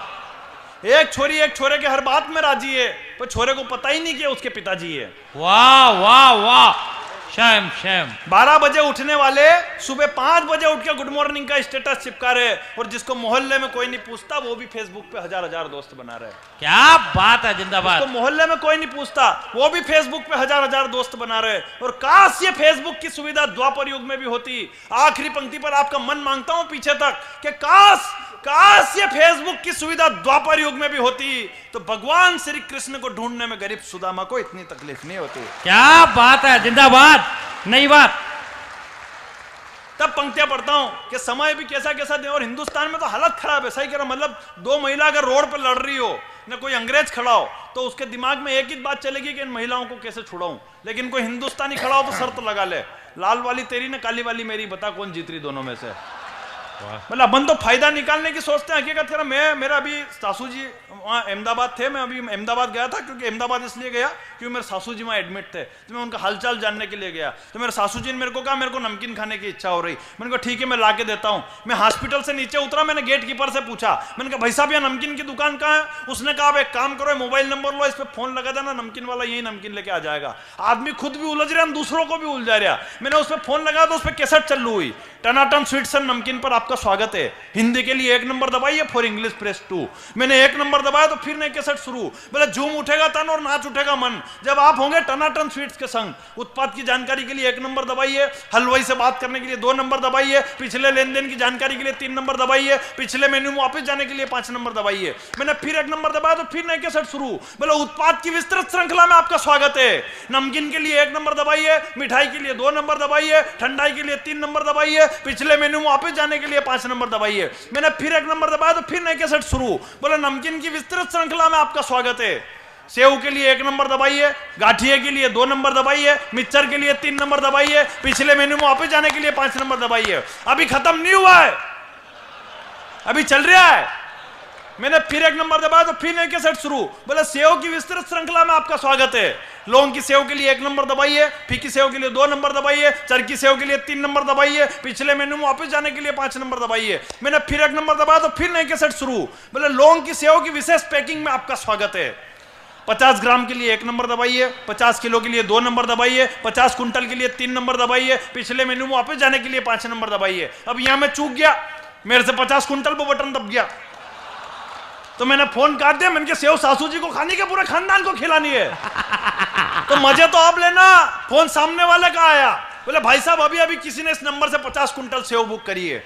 एक छोरी एक छोरे के हर बात में राजी है, पर छोरे को पता ही नहीं कि उसके पिताजी है। वाह वाह वाह, शैम शैम 12 बजे उठने वाले सुबह 5 बजे उठ के गुड मॉर्निंग का स्टेटस चिपका रहे, और जिसको मोहल्ले में कोई नहीं पूछता वो भी फेसबुक पे हजार हजार दोस्त बना रहे। क्या बात है, जिंदाबाद। तो मोहल्ले में कोई नहीं पूछता वो भी फेसबुक पे हजार हजार दोस्त बना रहे। और काश ये फेसबुक की सुविधा द्वापर युग में भी होती। आखिरी पंक्ति पर आपका मन मांगता हूं पीछे तक कि काश ये फेसबुक की सुविधा द्वापर युग में भी होती, तो भगवान श्री कृष्ण को ढूंढने में गरीब सुदामा को इतनी तकलीफ नहीं होती। क्या बात है, जिंदाबाद। नई बात। तब पंक्तियां पढ़ता हूं कि समय भी कैसा कैसा दे, और हिंदुस्तान में तो हालत खराब है। सही कह रहा, मतलब 2 महिला अगर रोड पर लड़ रही हो, न कोई अंग्रेज खड़ा हो, तो उसके दिमाग में एक ही बात चलेगी कि इन महिलाओं को कैसे छुड़ाऊं। लेकिन कोई हिंदुस्तानी खड़ा हो तो शर्त लगा ले, लाल वाली तेरी न काली वाली मेरी, बता कौन जीत रही दोनों में से। मतलब अपन तो फायदा निकालने की सोचते हैं। हकीकत कह रहा, मेरा अभी सासू जी वहाँ अहमदाबाद थे, मैं अभी अहमदाबाद गया था, क्योंकि अहमदाबाद इसलिए गया क्योंकि मेरे सासू जी वहाँ एडमिट थे, तो मैं उनका हालचाल जानने के लिए गया। तो मेरे सासू जी ने मेरे को कहा मेरे को नमकीन खाने की इच्छा हो रही। मैंने कहा ठीक है मैं ला के देता हूँ। मैं हॉस्पिटल से नीचे उतरा, मैंने गेट कीपर से पूछा, मैंने कहा भाई साहब यहाँ नमकीन की दुकान कहाँ है? उसने कहा आप एक काम करो, मोबाइल नंबर लो, इस पर फोन लगा देना, नमकीन वाला यही नमकीन लेके आ जाएगा। आदमी खुद भी उलझ रहा, दूसरों को भी उलझा रहा। मैंने उस पर फोन लगाया तो उस पर कैसेट चालू हुई, टनाटन स्वीट्स एंड नमकीन पर आपका स्वागत है, हिंदी के लिए 1 नंबर दबाइए, फॉर इंग्लिश प्रेस 2। मैंने 1 नंबर दबाया तो फिर नई कैसेट शुरू। बोले झूम उठेगा तन और नाच उठेगा मन, जब आप होंगे टनाटन स्वीट्स के संग। उत्पाद की जानकारी के लिए 1 नंबर दबाइए, हलवाई से बात करने के लिए 2 नंबर दबाइए, पिछले लेन देन की जानकारी के लिए 3 नंबर दबाइए, पिछले मेन्यू में वापस जाने के लिए 5 नंबर दबाइए। मैंने फिर 1 नंबर दबाया तो फिर नई कैसेट शुरू। बोले उत्पाद की विस्तृत श्रृंखला में आपका स्वागत है, नमकीन के लिए 1 नंबर दबाइए, मिठाई के लिए 2 नंबर दबाइए, ठंडाई के लिए 3 नंबर दबाइए, पिछले मेन्यू में वापस जाने के लिए 5 नंबर दबाइए। मैंने फिर 1 नंबर दबाया तो फिर नई कैसेट शुरू। बोले नमकीन की विस्तृत श्रृंखला में आपका स्वागत है, सेव के लिए 1 नंबर दबाइए, गाठिए के लिए 2 नंबर दबाइए, मिक्सचर के लिए 3 नंबर दबाइए, पिछले मेन्यू में वापस जाने के लिए 5 नंबर दबाइए। अभी खत्म नहीं हुआ है, अभी चल रहा है। मैंने फिर 1 नंबर दबाया तो फिर नई कैसेट शुरू। बोले सेव की विस्तृत श्रृंखला में आपका स्वागत है, लौंग की सेव के लिए 1 नंबर दबाइए, फीकी सेव के लिए 2 नंबर दबाइए, चरकी सेव के लिए 3 नंबर दबाइए, पिछले मेन्यू में वापस जाने के लिए 5 नंबर दबाइए। मैंने फिर 1 नंबर दबाया तो फिर नई कैसेट शुरू। बोले लौंग की सेव की विशेष पैकिंग में आपका स्वागत है, 50 ग्राम के लिए 1 नंबर दबाइए, 50 किलो के लिए 2 नंबर दबाइए, 50 कुंटल के लिए 3 नंबर दबाइए, पिछले मेन्यू में वापस जाने के लिए 5 नंबर दबाइए। अब यहां मैं चूक गया, मेरे से 50 कुंटल पर बटन दब गया, तो मैंने फोन काट दिया। मैंने कहा सेव सासू जी को खानी के पूरे खानदान को खिलानी है, तो मजे तो आप लेना। फोन सामने वाले का आया, बोले भाई साहब अभी अभी किसी ने इस नंबर से 50 कुंटल सेव बुक करी है।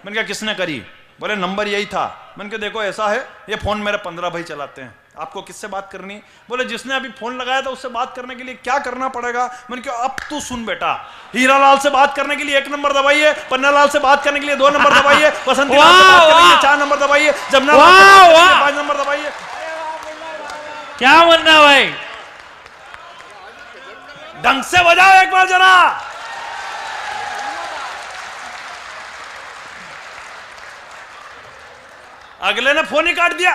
मैंने कहा किसने करी? बोले नंबर यही था। मैंने कहा देखो ऐसा है, ये फोन मेरे 15 भाई चलाते हैं, आपको किससे बात करनी? बोले जिसने अभी फोन लगाया था उससे बात करने के लिए क्या करना पड़ेगा? मैंने कहा अब तू सुन बेटा, हीरालाल से बात करने के लिए 1 नंबर दबाइए, पन्नालाल से बात करने के लिए 2 नंबर दबाइए, बसंतीलाल से बात करने के लिए 4 नंबर दबाइए, जमनालाल से बात करने के लिए 5 नंबर दबाइए। क्या बनना भाई, ढंग से बजाओ एक बार जरा। अगले ने फोन ही काट दिया।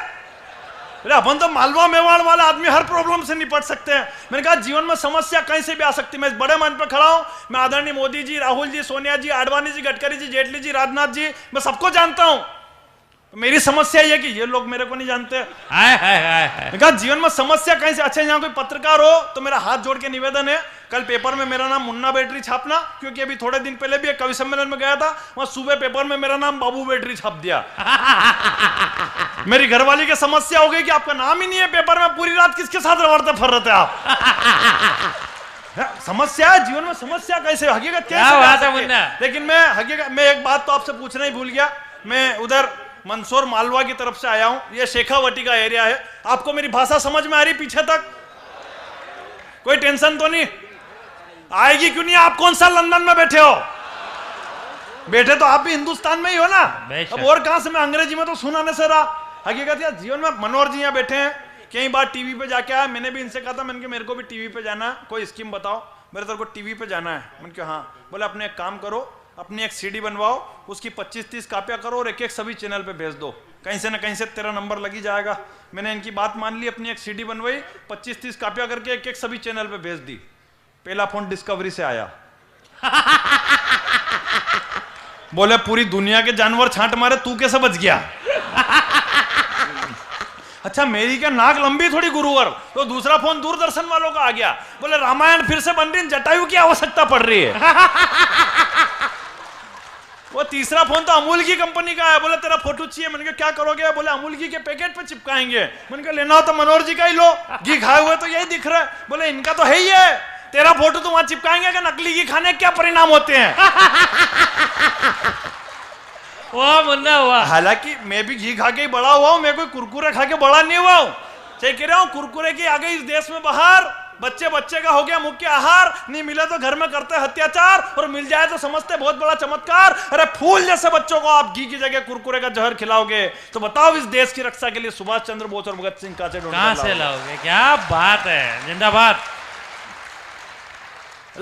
अपन तो मालवा मेवाड़ वाला आदमी हर प्रॉब्लम से निपट सकते हैं। मैंने कहा जीवन में समस्या कहीं से भी आ सकती है। मैं इस बड़े मंच पर खड़ा हूं, मैं आदरणीय मोदी जी, राहुल जी, सोनिया जी, आडवाणी जी, गडकरी जी, जेटली जी, राजनाथ जी, मैं सबको जानता हूं। मेरी समस्या ये कि ये लोग मेरे को नहीं जानते। मैंने कहा जीवन में समस्या कहीं से। अच्छा यहाँ कोई पत्रकार हो तो मेरा हाथ जोड़ के निवेदन है, कल पेपर में मेरा नाम मुन्ना बैटरी छापना, क्योंकि अभी थोड़े दिन पहले भी एक कवि सम्मेलन में गया था, वहां सुबह पेपर में मेरा नाम बाबू बैटरी छाप दिया। मेरी घरवाली की समस्या हो गई कि आपका नाम ही नहीं है पेपर में, पूरी रात किसके साथ रवड़ते फिर रहे थे आप। समस्या है जीवन में, समस्या कैसे, हकीकत कैसे। लेकिन मैं हकीकत में एक बात तो आपसे पूछना ही भूल गया। मैं उधर मंदसौर मालवा की तरफ से आया हूं, ये शेखावटी का एरिया है। आपको मेरी भाषा समझ में आ रही पीछे तक? कोई टेंशन तो नहीं? आएगी क्यों नहीं? आप कौन सा लंदन में बैठे हो? बैठे तो आप भी हिंदुस्तान में ही हो ना। अब और कहां से मैं अंग्रेजी में तो सुनाने से रहा। हकीकत यार जीवन में मनोहर जी यहाँ बैठे हैं, कई बार टीवी पे जाके आया। मैंने भी इनसे कहा था, मैंने कहा मेरे को भी टीवी पे जाना है, कोई स्कीम बताओ। मेरे तेरे को टीवी पे जाना है। मैंने कहा हाँ। बोले अपने एक काम करो, अपनी एक सीडी बनवाओ, उसकी 25-30 कापियां करो और एक सभी चैनल पे भेज दो, कहीं से ना कहीं से तेरा नंबर लगी जाएगा। मैंने इनकी बात मान ली, अपनी एक सीडी बनवाई, 25-30 कापियां करके एक सभी चैनल पे भेज दी। पहला फोन डिस्कवरी से आया। बोले पूरी दुनिया के जानवर छांट मारे, तू कैसे बच गया? अच्छा मेरी क्या नाक लंबी थोड़ी गुरुवर। तो दूसरा फोन दूरदर्शन वालों का आ गया, बोले रामायण फिर से बन रही, जटायु की आवश्यकता पड़ रही है। वो तीसरा फोन तो अमूल की कंपनी का है, बोले तेरा फोटो चाहिए। मैंने कहा क्या करोगे, बोले अमूल घी के पैकेट पे चिपकाएंगे। मैंने कहा लेना हो तो मनोहर जी का ही लो, घी खाए हुए तो यही दिख रहा है। बोले इनका तो है ही है, तेरा फोटो तो वहां चिपकाएंगे कि नकली घी खाने क्या परिणाम होते हैं। वाह मुन्ना वाह। हालांकि मैं भी घी खा के ही बड़ा हुआ हूं, मैं कोई कुरकुरे खा के बड़ा नहीं हुआ हूं। सही कह रहा हूं, कुरकुरे की आ गई इस देश में बाहर, बच्चे बच्चे का हो गया मुख्य आहार, नहीं मिले तो घर में करते अत्याचार, और मिल जाए तो समझते बहुत बड़ा चमत्कार। अरे फूल जैसे बच्चों को आप घी की जगह कुरकुरे का जहर खिलाओगे तो बताओ इस देश की रक्षा के लिए सुभाष चंद्र बोस और भगत सिंह कहां से लाओगे? क्या बात है, जिंदाबाद।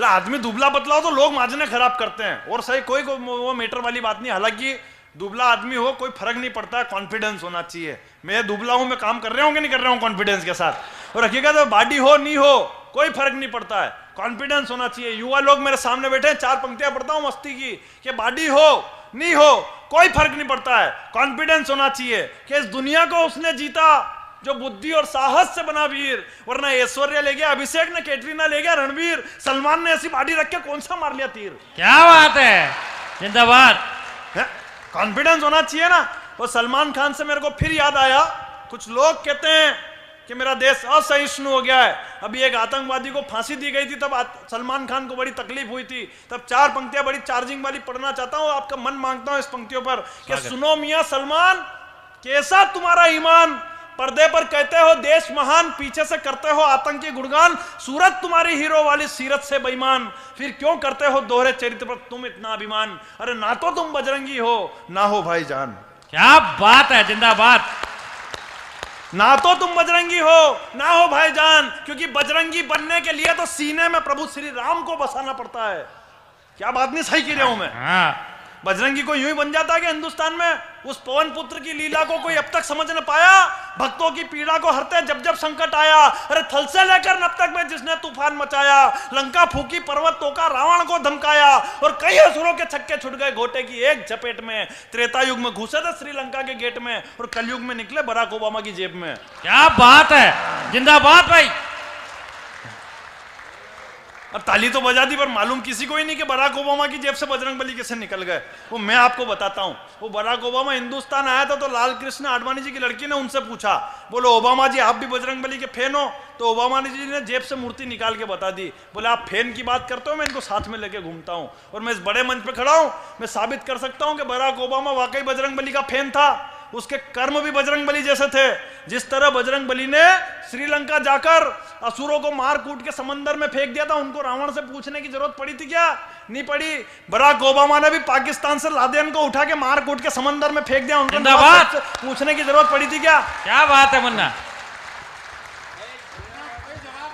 आदमी दुबला पतला हो तो लोग माजने खराब करते हैं, और सही कोई वो मैटर वाली बात नहीं। हालांकि दुबला आदमी हो कोई फर्क नहीं पड़ता है, कॉन्फिडेंस होना चाहिए। मैं दुबला हूं, मैं काम कर रहा हूं कि नहीं कर रहा हूं कॉन्फिडेंस के साथ। और हकीकत है बॉडी हो नहीं हो कोई फर्क नहीं पड़ता है, कॉन्फिडेंस होना चाहिए। युवा लोग मेरे सामने बैठे हैं, 4 पंक्तियां पढ़ता हूं मस्ती की, कि बॉडी हो नहीं हो कोई फर्क नहीं पड़ता है, कॉन्फिडेंस होना चाहिए कि इस दुनिया को उसने जीता जो बुद्धि और साहस से बना वीर। वरना ऐश्वर्या ले गया अभिषेक ने, कैटरीना ले गया रणवीर, सलमान ने ऐसी बॉडी रख के कौन सा मार लिया तीर। क्या बात है, जिंदाबाद। कॉन्फिडेंस होना चाहिए ना। वो सलमान खान से मेरे को फिर याद आया, कुछ लोग कहते हैं कि मेरा देश असहिष्णु हो गया है। अभी एक आतंकवादी को फांसी दी गई थी, तब सलमान खान को बड़ी तकलीफ हुई थी। तब 4 पंक्तियां बड़ी चार्जिंग वाली पढ़ना चाहता हूं, आपका मन मांगता हूं इस पंक्तियों पर कि सुनो मियां सलमान, कैसा तुम्हारा ईमान, पर्दे पर कहते हो देश महान, पीछे से करते हो आतंकी गुणगान, सूरत तुम्हारी हीरो वाली सीरत से बेईमान, फिर क्यों करते हो दोहरे चरित्र पर तुम इतना अभिमान। अरे ना तो तुम बजरंगी हो ना हो भाईजान। क्या बात है, जिंदाबाद। ना तो तुम बजरंगी हो ना हो भाईजान, क्योंकि बजरंगी बनने के लिए तो सीने में प्रभु श्री राम को बसाना पड़ता है। क्या बात नहीं सही कह रहा हूं मैं? हाँ। बजरंगी को यूं ही बन जाता है कि हिंदुस्तान में उस पवन पुत्र की लीला को कोई अब तक समझ न पाया, भक्तों की पीड़ा को हरते जब जब संकट आया। अरे थल से लेकर नब तक में जिसने तूफान मचाया, लंका फूकी पर्वत तोका रावण को धमकाया, और कई असुरों के छक्के छुट गए घोटे की एक झपेट में। त्रेता युग में घुसे थे श्रीलंका के गेट में, और कलयुग में निकले बराक ओबामा की जेब में। क्या बात है, जिंदाबाद भाई। अब ताली तो बजा दी, पर मालूम किसी को ही नहीं कि बराक ओबामा की जेब से बजरंगबली कैसे निकल गए। वो मैं आपको बताता हूं। वो बराक ओबामा हिंदुस्तान आया था तो लाल कृष्ण आडवाणी जी की लड़की ने उनसे पूछा, बोलो ओबामा जी आप भी बजरंगबली के फैन हो? तो ओबामा जी ने जेब से मूर्ति निकाल के बता दी। बोले आप फैन की बात करते हो, मैं इनको साथ में लेके घूमता हूं, और मैं इस बड़े मंच पे खड़ा हूं, मैं साबित कर सकता हूं कि बराक ओबामा वाकई बजरंगबली का फैन था। उसके कर्म भी बजरंगबली जैसे थे। जिस तरह बजरंगबली ने श्रीलंका जाकर असुरों को मार कूट के समंदर में फेंक दिया था, उनको रावण से पूछने की जरूरत पड़ी थी क्या? नहीं पड़ी। बराक ओबामा ने भी पाकिस्तान से लादेन को उठा के मार कूट के समंदर में फेंक दिया, उनको पूछने की जरूरत पड़ी थी क्या? क्या बात है मुन्ना।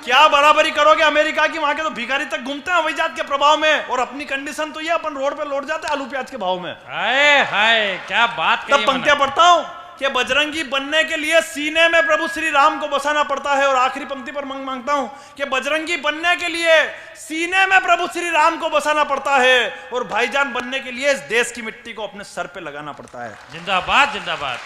क्या बराबरी करोगे अमेरिका की? वहां के तो भिखारी तक घूमते हैं अभिजात के प्रभाव में, और अपनी कंडीशन तो ये अपन रोड पे लौट जाते हैं आलू प्याज के भाव में। हाय हाय, क्या बात कही। तब पंक्तियां पढ़ता हूं कि बजरंगी बनने के लिए सीने में प्रभु श्री राम को बसाना पड़ता है। और आखिरी पंक्ति पर मांगता हूं कि बजरंगी बनने के लिए सीने में प्रभु श्री राम को बसाना पड़ता है, और भाईजान बनने के लिए इस देश की मिट्टी को अपने सर पे लगाना पड़ता है। जिंदाबाद जिंदाबाद।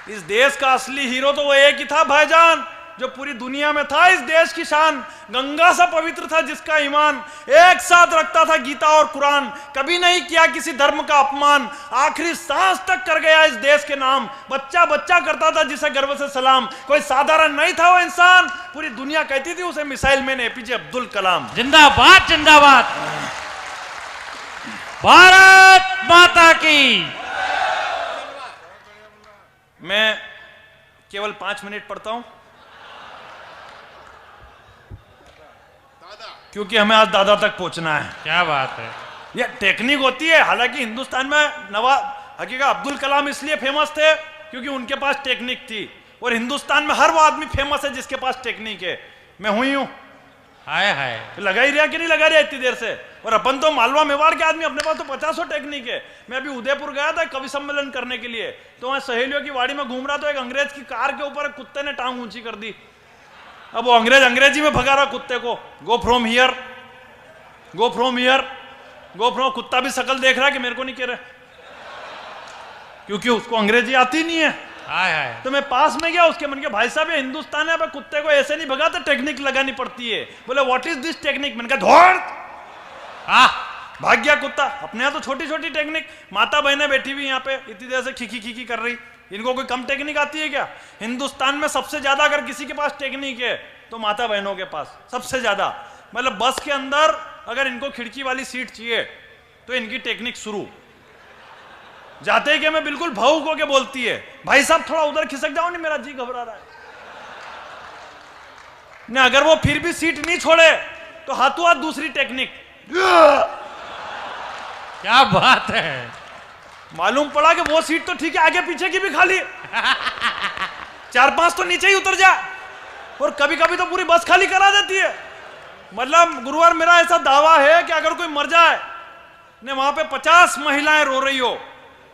इस देश का असली हीरो तो वो एक ही था भाईजान, जो पूरी दुनिया में था इस देश की शान। गंगा सा पवित्र था जिसका ईमान, एक साथ रखता था गीता और कुरान, कभी नहीं किया किसी धर्म का अपमान, आखिरी सांस तक कर गया इस देश के नाम, बच्चा बच्चा करता था जिसे गर्व से सलाम। कोई साधारण नहीं था वो इंसान, पूरी दुनिया कहती थी उसे missile man APJ Abdul Kalam. जिंदाबाद जिंदाबाद। भारत माता की। मैं केवल 5 मिनट पढ़ता हूं, क्योंकि हमें आज दादा तक पहुंचना है। क्या बात है। ये टेक्निक होती है। हालांकि हिंदुस्तान में हकीकत अब्दुल कलाम इसलिए फेमस थे क्योंकि उनके पास टेक्निक थी, और हिंदुस्तान में हर वो आदमी फेमस है जिसके पास टेक्निक है। मैं हुई हूं। हाय हाय, लगा ही रहा कि नहीं लगा रहा इतनी देर से। और अपन तो मालवा मेवाड़ के आदमी, अपने पास तो 50 टेक्निक है। मैं अभी उदयपुर गया था कवि सम्मेलन करने के लिए, तो वहां सहेलियों की वाड़ी में घूम रहा, तो एक अंग्रेज की कार के ऊपर कुत्ते ने टांग ऊंची कर दी। अब वो अंग्रेज अंग्रेजी में भगा रहा कुत्ते को, go from here, go from here, go from. कुत्ता भी शकल देख रहा है कि मेरे को नहीं कह रहे, क्योंकि उसको अंग्रेजी आती नहीं है। हाय हाय। तो मैं पास में गया, उसके मन के भाई साहब ये हिंदुस्तान है, अब कुत्ते को ऐसे नहीं भगाते, टेक्निक लगानी पड़ती है। बोले व्हाट इज दिस टेक्निक? मैंने कहा धौड़, भाग गया कुत्ता। अपने यहाँ तो छोटी छोटी टेक्निक, माता बहनें बैठी हुई यहाँ पे इतनी देर से खिकी खिकी कर रही, इनको कोई कम टेक्निक आती है क्या? हिंदुस्तान में सबसे ज्यादा अगर किसी के पास टेक्निक है तो माता बहनों के पास सबसे ज्यादा। मतलब बस के अंदर अगर इनको खिड़की वाली सीट चाहिए तो इनकी टेक्निक शुरू। जाते ही कि मैं बिल्कुल भावुक होके बोलती है, भाई साहब थोड़ा उधर खिसक जाओ, नहीं मेरा जी घबरा रहा है। नहीं, अगर वो फिर भी सीट नहीं छोड़े तो हाथों हाथ दूसरी टेक्निक। क्या बात है। मालूम पड़ा कि वो सीट तो ठीक है, आगे पीछे की भी खाली, 4-5 तो नीचे ही उतर जा, और कभी कभी तो पूरी बस खाली करा देती है। मतलब गुरुवार मेरा ऐसा दावा है कि अगर कोई मर जाए ने वहां पे 50 महिलाएं रो रही हो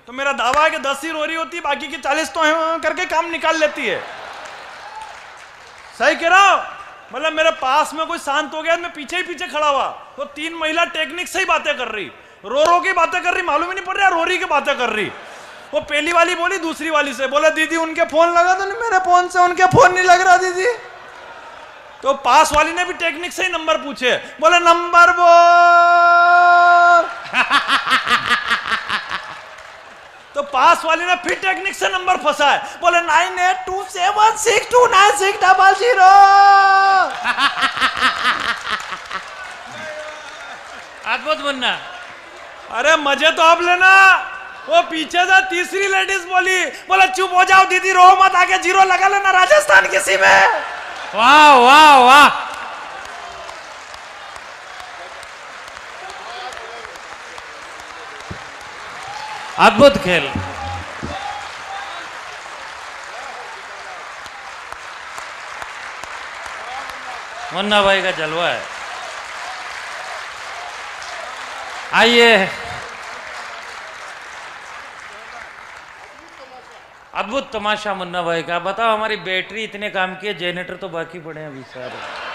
तो मेरा दावा है कि 10 ही रो रही होती, बाकी की 40 तो करके काम निकाल लेती है। सही कह रहा हूं? मतलब मेरे पास में कोई शांत हो गया, मैं पीछे ही पीछे खड़ा हुआ तो 3 महिला टेक्निक से ही बातें कर रही, रो रो की बातें कर रही, मालूम ही नहीं पड़ रहा रो रही की बातें कर रही। वो पहली वाली बोली दूसरी वाली से, बोला दीदी उनके फोन लगा तो नहीं, मेरे फोन से उनके फोन नहीं लग रहा दीदी। तो पास वाली ने भी टेक्निक से ही नंबर पूछे, बोले नंबर बोल। तो पास वाली ने फिर टेक्निक से नंबर फंसा है, बोले 9827629600। अद्भुत मुन्ना। अरे मजे तो आप लेना। वो पीछे से तीसरी लेडीज बोली, बोले चुप हो जाओ दीदी, रो मत, आगे 0 लगा लेना राजस्थान किसी में। वाह वाह वाह। अद्भुत खेल। मुन्ना भाई का जलवा है। आइए, अद्भुत तमाशा मुन्ना भाई का। बताओ, हमारी बैटरी इतने काम की है, जनरेटर तो बाकी पड़े हैं अभी सारे।